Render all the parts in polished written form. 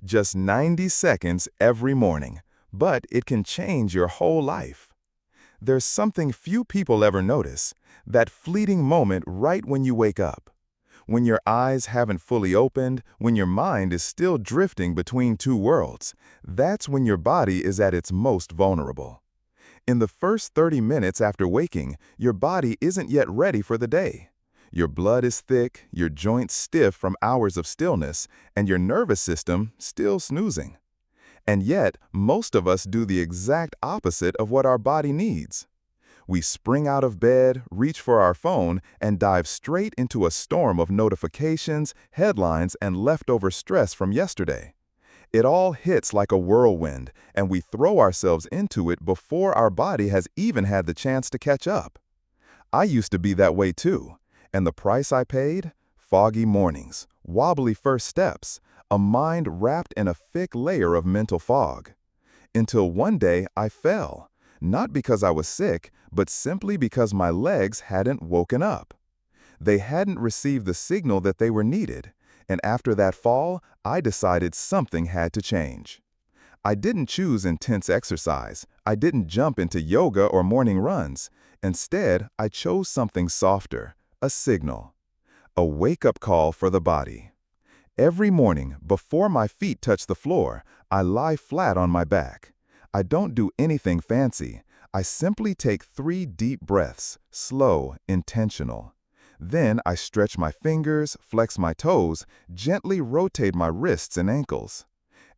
Just 90 seconds every morning, but it can change your whole life. There's something few people ever notice, that fleeting moment right when you wake up. When your eyes haven't fully opened, when your mind is still drifting between two worlds, that's when your body is at its most vulnerable. In the first 30 minutes after waking, your body isn't yet ready for the day. Your blood is thick, your joints stiff from hours of stillness, and your nervous system still snoozing. And yet, most of us do the exact opposite of what our body needs. We spring out of bed, reach for our phone, and dive straight into a storm of notifications, headlines, and leftover stress from yesterday. It all hits like a whirlwind, and we throw ourselves into it before our body has even had the chance to catch up. I used to be that way too, and the price I paid? Foggy mornings, wobbly first steps, a mind wrapped in a thick layer of mental fog. Until one day I fell, not because I was sick, but simply because my legs hadn't woken up. They hadn't received the signal that they were needed, and after that fall, I decided something had to change. I didn't choose intense exercise. I didn't jump into yoga or morning runs. Instead, I chose something softer, a signal, a wake-up call for the body. Every morning, before my feet touch the floor, I lie flat on my back. I don't do anything fancy. I simply take 3 deep breaths, slow, intentional. Then I stretch my fingers, flex my toes, gently rotate my wrists and ankles.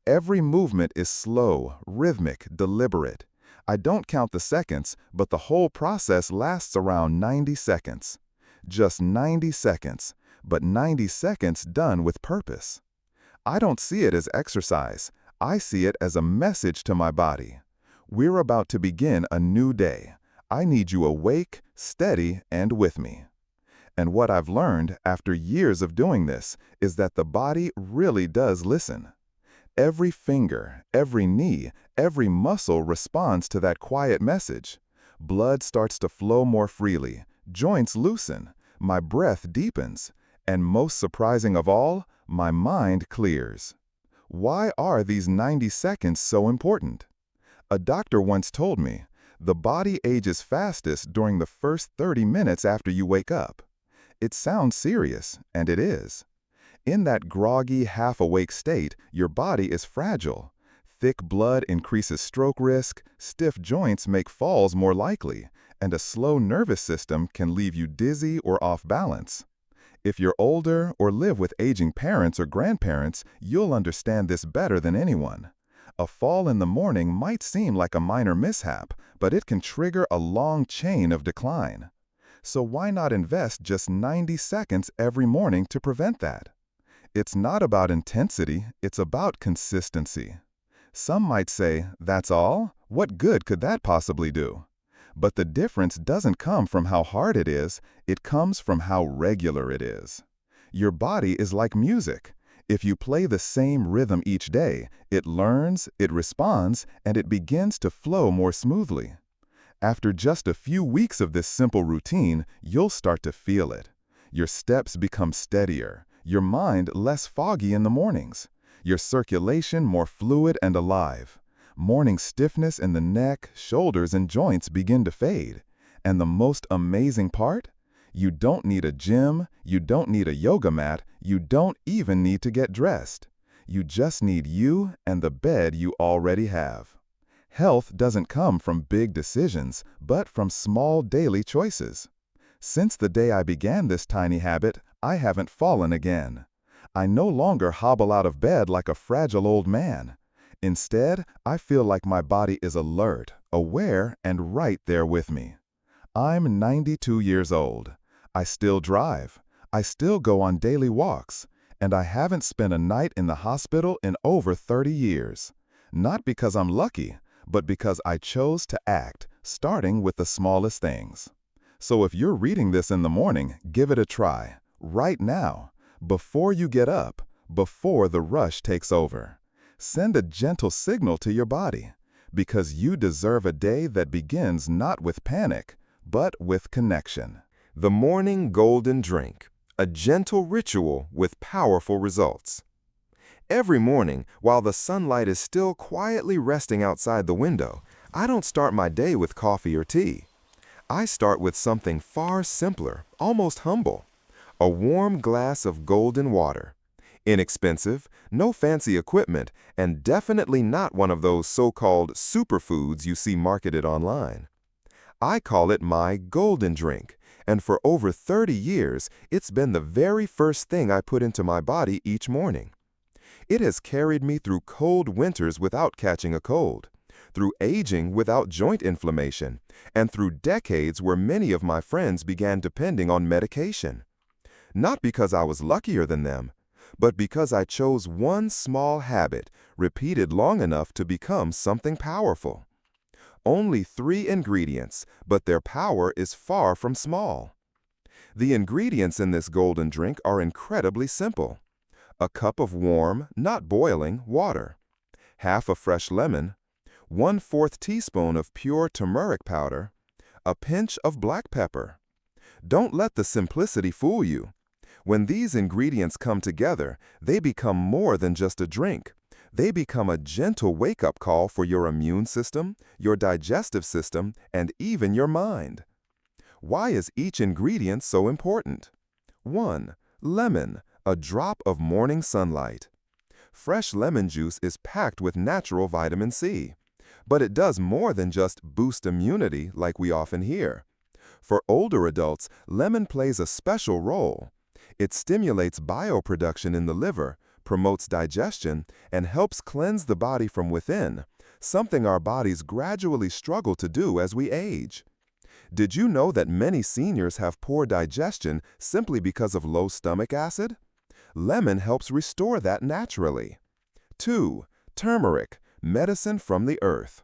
Every movement is slow, rhythmic, deliberate. I don't count the seconds, but the whole process lasts around 90 seconds. Just 90 seconds, but 90 seconds done with purpose. I don't see it as exercise. I see it as a message to my body. We're about to begin a new day. I need you awake, steady, and with me. And what I've learned after years of doing this is that the body really does listen. Every finger, every knee, every muscle responds to that quiet message. Blood starts to flow more freely, joints loosen, my breath deepens, and most surprising of all, my mind clears. Why are these 90 seconds so important? A doctor once told me, the body ages fastest during the first 30 minutes after you wake up. It sounds serious, and it is. In that groggy, half-awake state, your body is fragile. Thick blood increases stroke risk, stiff joints make falls more likely, and a slow nervous system can leave you dizzy or off balance. If you're older or live with aging parents or grandparents, you'll understand this better than anyone. A fall in the morning might seem like a minor mishap, but it can trigger a long chain of decline. So why not invest just 90 seconds every morning to prevent that? It's not about intensity, it's about consistency. Some might say, that's all? What good could that possibly do? But the difference doesn't come from how hard it is, it comes from how regular it is. Your body is like music. If you play the same rhythm each day, it learns, it responds, and it begins to flow more smoothly. After just a few weeks of this simple routine, you'll start to feel it. Your steps become steadier, your mind less foggy in the mornings, your circulation more fluid and alive. Morning stiffness in the neck, shoulders, and joints begin to fade. And the most amazing part? You don't need a gym, you don't need a yoga mat, you don't even need to get dressed. You just need you and the bed you already have. Health doesn't come from big decisions, but from small daily choices. Since the day I began this tiny habit, I haven't fallen again. I no longer hobble out of bed like a fragile old man. Instead, I feel like my body is alert, aware, and right there with me. I'm 92 years old. I still drive. I still go on daily walks. And I haven't spent a night in the hospital in over 30 years. Not because I'm lucky, but because I chose to act, starting with the smallest things. So if you're reading this in the morning, give it a try, right now, before you get up, before the rush takes over. Send a gentle signal to your body, because you deserve a day that begins not with panic, but with connection. The morning golden drink, a gentle ritual with powerful results. Every morning, while the sunlight is still quietly resting outside the window, I don't start my day with coffee or tea. I start with something far simpler, almost humble. A warm glass of golden water. Inexpensive, no fancy equipment, and definitely not one of those so-called superfoods you see marketed online. I call it my golden drink, and for over 30 years, it's been the very first thing I put into my body each morning. It has carried me through cold winters without catching a cold, through aging without joint inflammation, and through decades where many of my friends began depending on medication. Not because I was luckier than them, but because I chose one small habit, repeated long enough to become something powerful. Only 3 ingredients, but their power is far from small. The ingredients in this golden drink are incredibly simple. A cup of warm, not boiling, water. Half a fresh lemon. 1/4 teaspoon of pure turmeric powder. A pinch of black pepper. Don't let the simplicity fool you. When these ingredients come together, they become more than just a drink. They become a gentle wake-up call for your immune system, your digestive system, and even your mind. Why is each ingredient so important? 1. Lemon, a drop of morning sunlight. Fresh lemon juice is packed with natural vitamin C. But it does more than just boost immunity like we often hear. For older adults, lemon plays a special role. It stimulates bioproduction in the liver, promotes digestion, and helps cleanse the body from within, something our bodies gradually struggle to do as we age. Did you know that many seniors have poor digestion simply because of low stomach acid? Lemon helps restore that naturally. 2. Turmeric, medicine from the earth.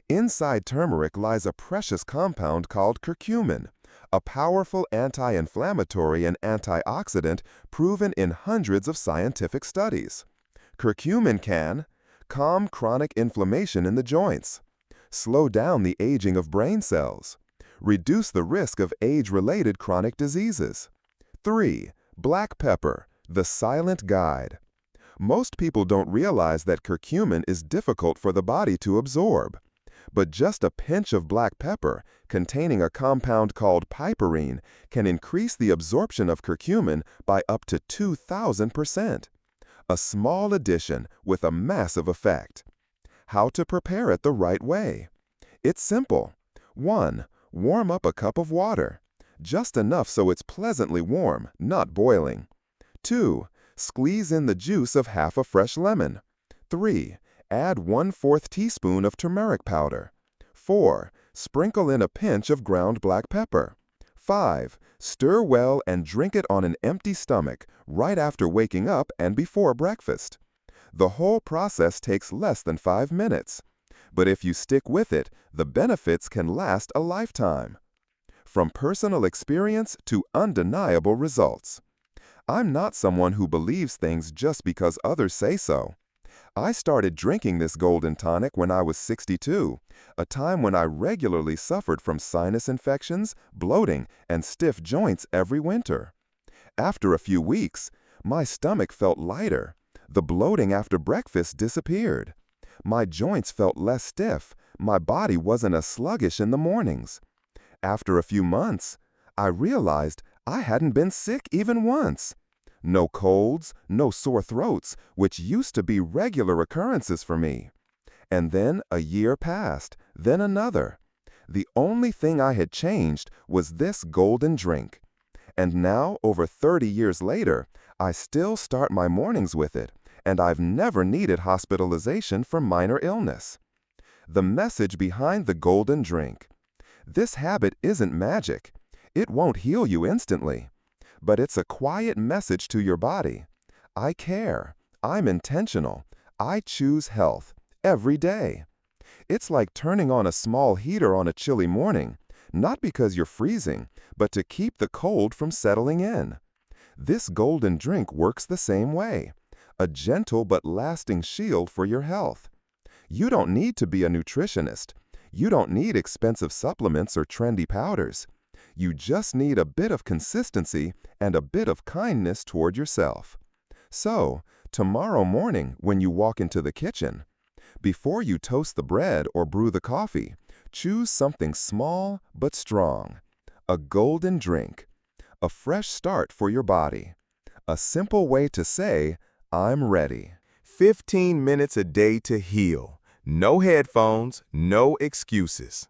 Inside turmeric lies a precious compound called curcumin, a powerful anti-inflammatory and antioxidant proven in hundreds of scientific studies. Curcumin can calm chronic inflammation in the joints, slow down the aging of brain cells, reduce the risk of age-related chronic diseases. 3. Black pepper, the silent guide. Most people don't realize that curcumin is difficult for the body to absorb. But just a pinch of black pepper, containing a compound called piperine, can increase the absorption of curcumin by up to 2,000%. A small addition with a massive effect. How to prepare it the right way? It's simple. 1. Warm up a cup of water. Just enough so it's pleasantly warm, not boiling. 2. Squeeze in the juice of half a fresh lemon. 3. Add 1/4 teaspoon of turmeric powder. 4. Sprinkle in a pinch of ground black pepper. 5. Stir well and drink it on an empty stomach right after waking up and before breakfast. The whole process takes less than 5 minutes. But if you stick with it, the benefits can last a lifetime. From personal experience to undeniable results. I'm not someone who believes things just because others say so. I started drinking this golden tonic when I was 62, a time when I regularly suffered from sinus infections, bloating, and stiff joints every winter. After a few weeks, my stomach felt lighter. The bloating after breakfast disappeared. My joints felt less stiff. My body wasn't as sluggish in the mornings. After a few months, I realized I hadn't been sick even once. No colds, no sore throats, which used to be regular occurrences for me. And then a year passed, then another. The only thing I had changed was this golden drink. And now, over 30 years later, I still start my mornings with it, and I've never needed hospitalization for minor illness. The message behind the golden drink. This habit isn't magic. It won't heal you instantly. But it's a quiet message to your body. I care. I'm intentional. I choose health every day. It's like turning on a small heater on a chilly morning, not because you're freezing, but to keep the cold from settling in. This golden drink works the same way, a gentle but lasting shield for your health. You don't need to be a nutritionist. You don't need expensive supplements or trendy powders. You just need a bit of consistency and a bit of kindness toward yourself. So, tomorrow morning when you walk into the kitchen, before you toast the bread or brew the coffee, choose something small but strong. A golden drink, a fresh start for your body. A simple way to say, I'm ready. 15 minutes a day to heal. No headphones, no excuses.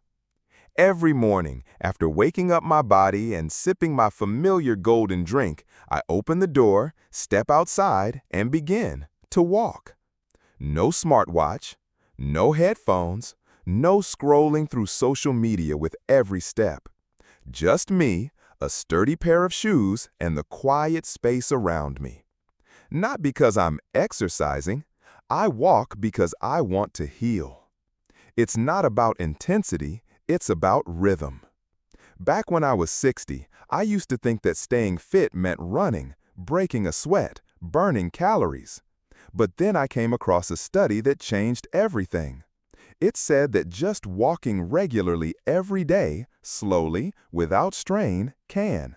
Every morning, after waking up my body and sipping my familiar golden drink, I open the door, step outside, and begin to walk. No smartwatch, no headphones, no scrolling through social media with every step. Just me, a sturdy pair of shoes, and the quiet space around me. Not because I'm exercising, I walk because I want to heal. It's not about intensity, it's about rhythm. Back when I was 60, I used to think that staying fit meant running, breaking a sweat, burning calories. But then I came across a study that changed everything. It said that just walking regularly every day, slowly, without strain, can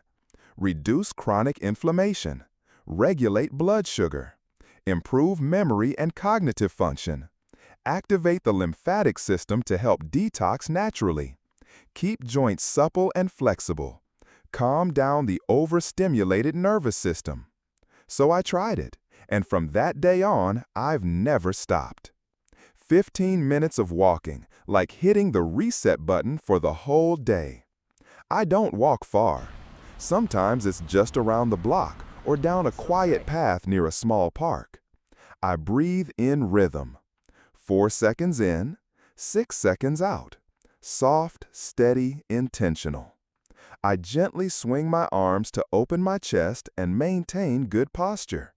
reduce chronic inflammation, regulate blood sugar, improve memory and cognitive function, activate the lymphatic system to help detox naturally, keep joints supple and flexible, calm down the overstimulated nervous system. So I tried it, and from that day on, I've never stopped. 15 minutes of walking, like hitting the reset button for the whole day. I don't walk far. Sometimes it's just around the block or down a quiet path near a small park. I breathe in rhythm. 4 seconds in, 6 seconds out. Soft, steady, intentional. I gently swing my arms to open my chest and maintain good posture.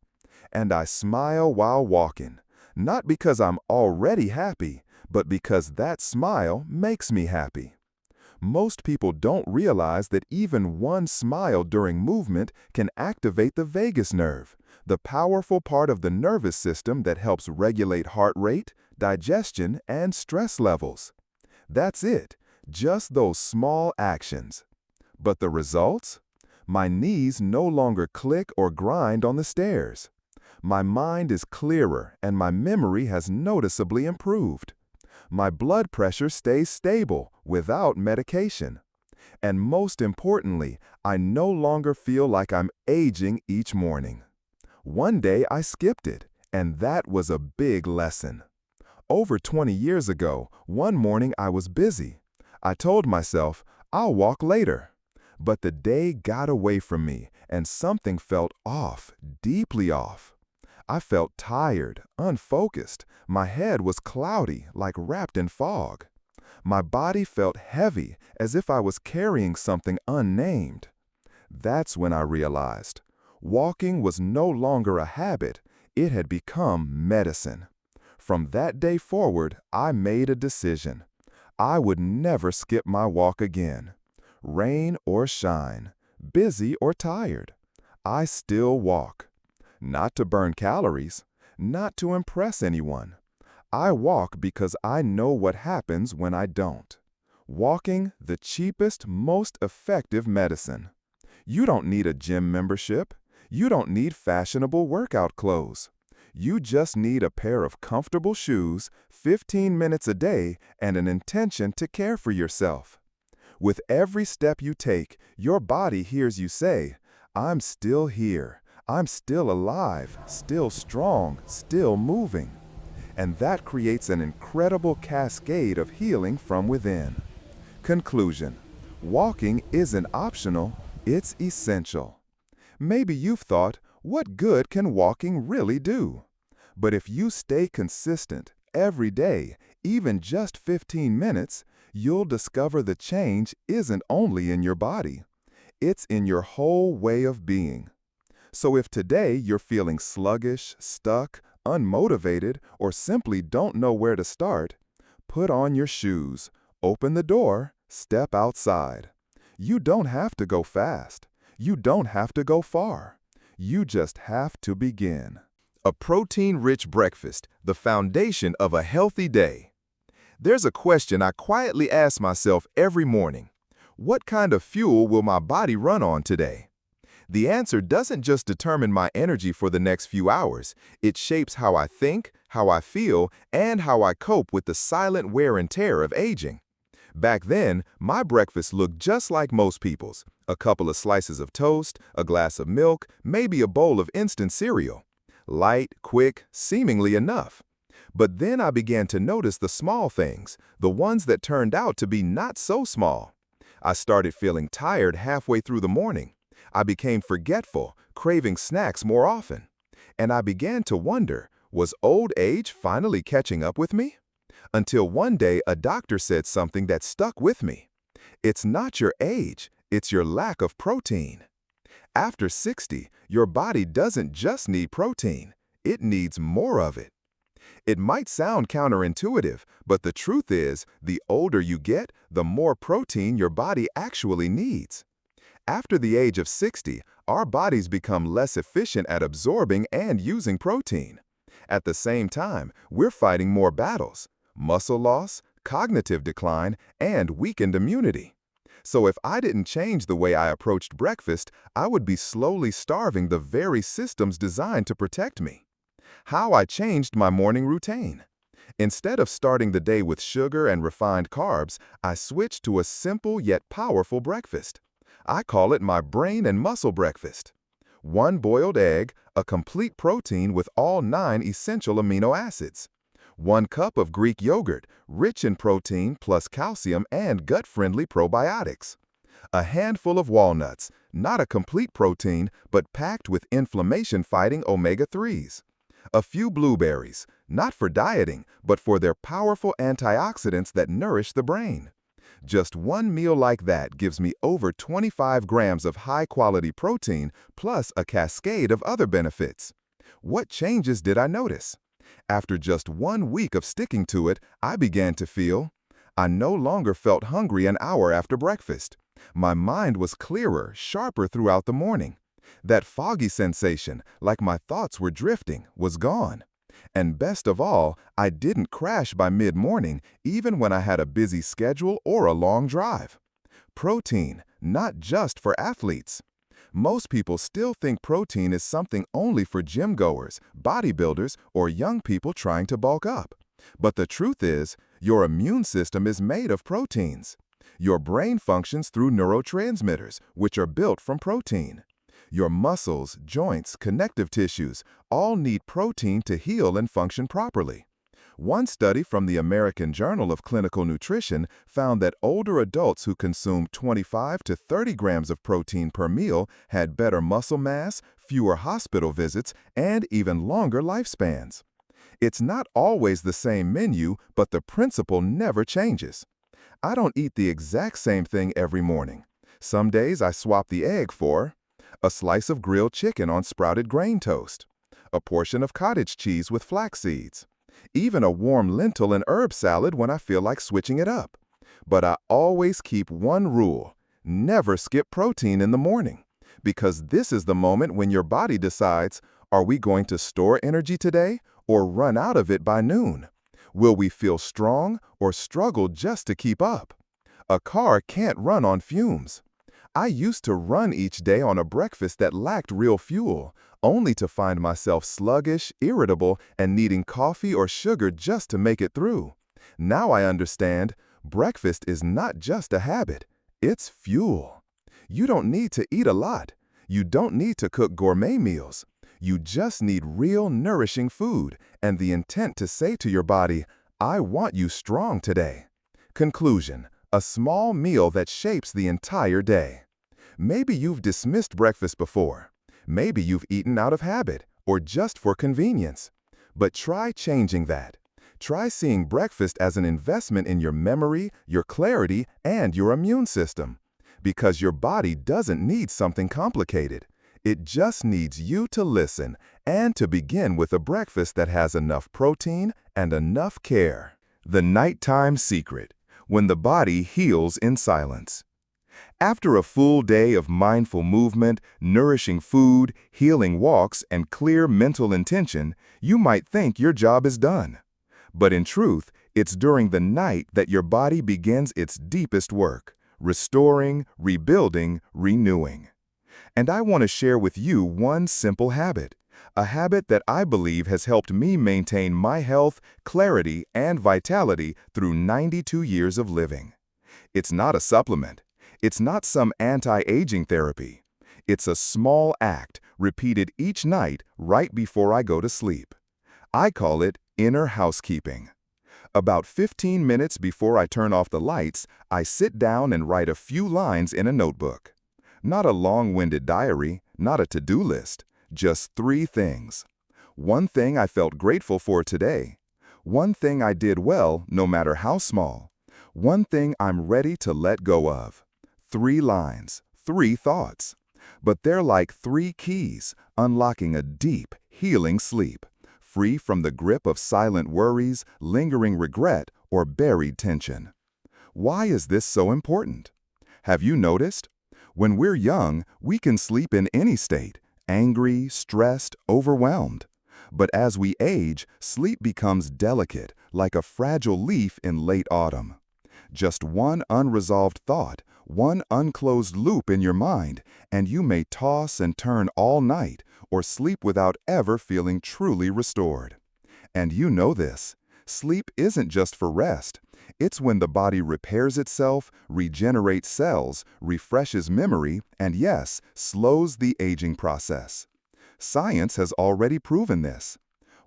And I smile while walking. Not because I'm already happy, but because that smile makes me happy. Most people don't realize that even one smile during movement can activate the vagus nerve, the powerful part of the nervous system that helps regulate heart rate, digestion, and stress levels. That's it, just those small actions. But the results? My knees no longer click or grind on the stairs. My mind is clearer and my memory has noticeably improved. My blood pressure stays stable without medication. And most importantly, I no longer feel like I'm aging each morning. One day I skipped it, and that was a big lesson. Over 20 years ago, one morning I was busy. I told myself, I'll walk later. But the day got away from me, and something felt off, deeply off. I felt tired, unfocused. My head was cloudy, like wrapped in fog. My body felt heavy, as if I was carrying something unnamed. That's when I realized walking was no longer a habit, it had become medicine. From that day forward, I made a decision. I would never skip my walk again. Rain or shine, busy or tired, I still walk. Not to burn calories, not to impress anyone. I walk because I know what happens when I don't. Walking, the cheapest, most effective medicine. You don't need a gym membership. You don't need fashionable workout clothes. You just need a pair of comfortable shoes, 15 minutes a day, and an intention to care for yourself. With every step you take, your body hears you say, I'm still here. I'm still alive, still strong, still moving. And that creates an incredible cascade of healing from within. Conclusion: walking isn't optional, it's essential. Maybe you've thought, what good can walking really do? But if you stay consistent every day, even just 15 minutes, you'll discover the change isn't only in your body. It's in your whole way of being. So if today you're feeling sluggish, stuck, unmotivated, or simply don't know where to start, put on your shoes, open the door, step outside. You don't have to go fast. You don't have to go far. You just have to begin. A protein-rich breakfast, the foundation of a healthy day. There's a question I quietly ask myself every morning. What kind of fuel will my body run on today? The answer doesn't just determine my energy for the next few hours. It shapes how I think, how I feel, and how I cope with the silent wear and tear of aging. Back then, my breakfast looked just like most people's. A couple of slices of toast, a glass of milk, maybe a bowl of instant cereal. Light, quick, seemingly enough. But then I began to notice the small things, the ones that turned out to be not so small. I started feeling tired halfway through the morning. I became forgetful, craving snacks more often. And I began to wonder, was old age finally catching up with me? Until one day a doctor said something that stuck with me. It's not your age, it's your lack of protein. After 60, your body doesn't just need protein, it needs more of it. It might sound counterintuitive, but the truth is, the older you get, the more protein your body actually needs. After the age of 60, our bodies become less efficient at absorbing and using protein. At the same time, we're fighting more battles: muscle loss, cognitive decline, and weakened immunity. So if I didn't change the way I approached breakfast, I would be slowly starving the very systems designed to protect me. How I changed my morning routine. Instead of starting the day with sugar and refined carbs, I switched to a simple yet powerful breakfast. I call it my brain and muscle breakfast. One boiled egg, a complete protein with all 9 essential amino acids. 1 cup of Greek yogurt, rich in protein plus calcium and gut-friendly probiotics. A handful of walnuts, not a complete protein, but packed with inflammation-fighting omega-3s. A few blueberries, not for dieting, but for their powerful antioxidants that nourish the brain. Just one meal like that gives me over 25 grams of high-quality protein plus a cascade of other benefits. What changes did I notice? After just 1 week of sticking to it, I began to feel I no longer felt hungry an hour after breakfast. My mind was clearer, sharper throughout the morning. That foggy sensation, like my thoughts were drifting, was gone. And best of all, I didn't crash by mid-morning, even when I had a busy schedule or a long drive. Protein, not just for athletes. Most people still think protein is something only for gym goers, bodybuilders, or young people trying to bulk up. But the truth is, your immune system is made of proteins. Your brain functions through neurotransmitters, which are built from protein. Your muscles, joints, connective tissues all need protein to heal and function properly. One study from the American Journal of Clinical Nutrition found that older adults who consumed 25 to 30 grams of protein per meal had better muscle mass, fewer hospital visits, and even longer lifespans. It's not always the same menu, but the principle never changes. I don't eat the exact same thing every morning. Some days I swap the egg for a slice of grilled chicken on sprouted grain toast, a portion of cottage cheese with flax seeds, even a warm lentil and herb salad when I feel like switching it up. But I always keep one rule: never skip protein in the morning, because this is the moment when your body decides, are we going to store energy today or run out of it by noon? Will we feel strong or struggle just to keep up? A car can't run on fumes. I used to run each day on a breakfast that lacked real fuel, only to find myself sluggish, irritable, and needing coffee or sugar just to make it through. Now I understand, breakfast is not just a habit, it's fuel. You don't need to eat a lot. You don't need to cook gourmet meals. You just need real, nourishing food and the intent to say to your body, I want you strong today. Conclusion: a small meal that shapes the entire day. Maybe you've dismissed breakfast before. Maybe you've eaten out of habit or just for convenience. But try changing that. Try seeing breakfast as an investment in your memory, your clarity, and your immune system. Because your body doesn't need something complicated. It just needs you to listen and to begin with a breakfast that has enough protein and enough care. The nighttime secret: when the body heals in silence. After a full day of mindful movement, nourishing food, healing walks, and clear mental intention, you might think your job is done. But in truth, it's during the night that your body begins its deepest work: restoring, rebuilding, renewing. And I want to share with you one simple habit, a habit that I believe has helped me maintain my health, clarity, and vitality through 92 years of living. It's not a supplement. It's not some anti-aging therapy. It's a small act repeated each night right before I go to sleep. I call it inner housekeeping. About 15 minutes before I turn off the lights, I sit down and write a few lines in a notebook. Not a long-winded diary, not a to-do list, just 3 things. One thing I felt grateful for today. One thing I did well, no matter how small. One thing I'm ready to let go of. 3 lines, 3 thoughts. But they're like 3 keys, unlocking a deep, healing sleep, free from the grip of silent worries, lingering regret, or buried tension. Why is this so important? Have you noticed? When we're young, we can sleep in any state, angry, stressed, overwhelmed. But as we age, sleep becomes delicate, like a fragile leaf in late autumn. Just one unresolved thought, one unclosed loop in your mind, and you may toss and turn all night or sleep without ever feeling truly restored. And you know this. Sleep isn't just for rest. It's when the body repairs itself, regenerates cells, refreshes memory, and yes, slows the aging process. Science has already proven this.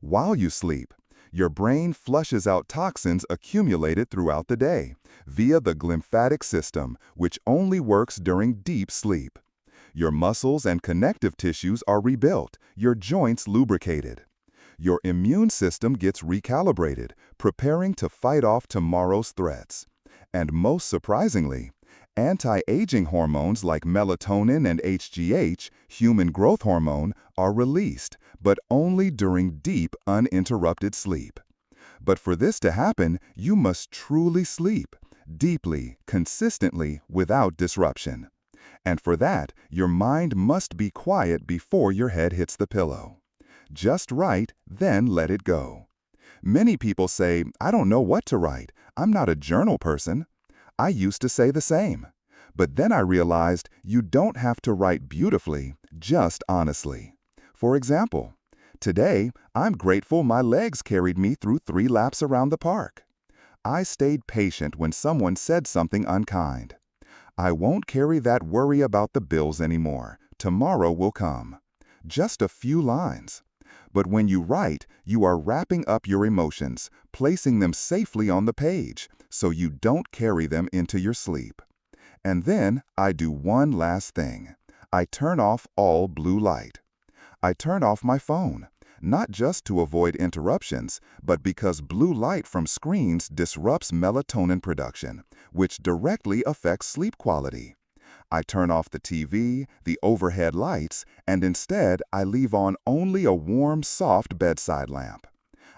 While you sleep, your brain flushes out toxins accumulated throughout the day via the glymphatic system, which only works during deep sleep. Your muscles and connective tissues are rebuilt, your joints lubricated. Your immune system gets recalibrated, preparing to fight off tomorrow's threats. And most surprisingly, anti-aging hormones like melatonin and HGH, human growth hormone, are released, but only during deep, uninterrupted sleep. But for this to happen, you must truly sleep, deeply, consistently, without disruption. And for that, your mind must be quiet before your head hits the pillow. Just write, then let it go. Many people say, I don't know what to write. I'm not a journal person. I used to say the same. But then I realized you don't have to write beautifully, just honestly. For example, today, I'm grateful my legs carried me through 3 laps around the park. I stayed patient when someone said something unkind. I won't carry that worry about the bills anymore. Tomorrow will come. Just a few lines. But when you write, you are wrapping up your emotions, placing them safely on the page, so you don't carry them into your sleep. And then I do one last thing. I turn off all blue light. I turn off my phone, not just to avoid interruptions, but because blue light from screens disrupts melatonin production, which directly affects sleep quality. I turn off the TV, the overhead lights, and instead I leave on only a warm, soft bedside lamp.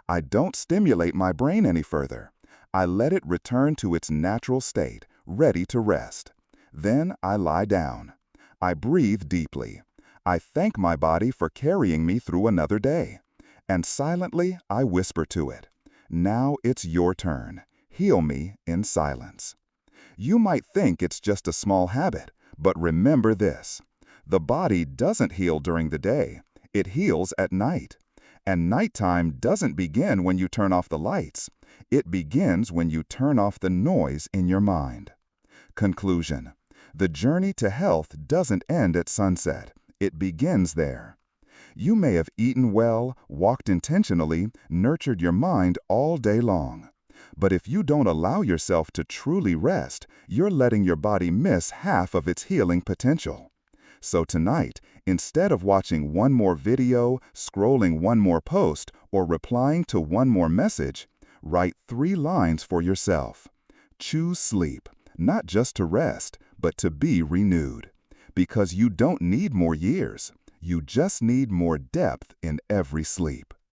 I don't stimulate my brain any further. I let it return to its natural state, ready to rest. Then I lie down. I breathe deeply. I thank my body for carrying me through another day. And silently, I whisper to it, now it's your turn. Heal me in silence. You might think it's just a small habit, but remember this. The body doesn't heal during the day. It heals at night. And nighttime doesn't begin when you turn off the lights. It begins when you turn off the noise in your mind. Conclusion. The journey to health doesn't end at sunset. It begins there. You may have eaten well, walked intentionally, nurtured your mind all day long. But if you don't allow yourself to truly rest, you're letting your body miss half of its healing potential. So tonight, instead of watching one more video, scrolling one more post, or replying to one more message, write 3 lines for yourself. Choose sleep, not just to rest, but to be renewed. Because you don't need more years. You just need more depth in every sleep.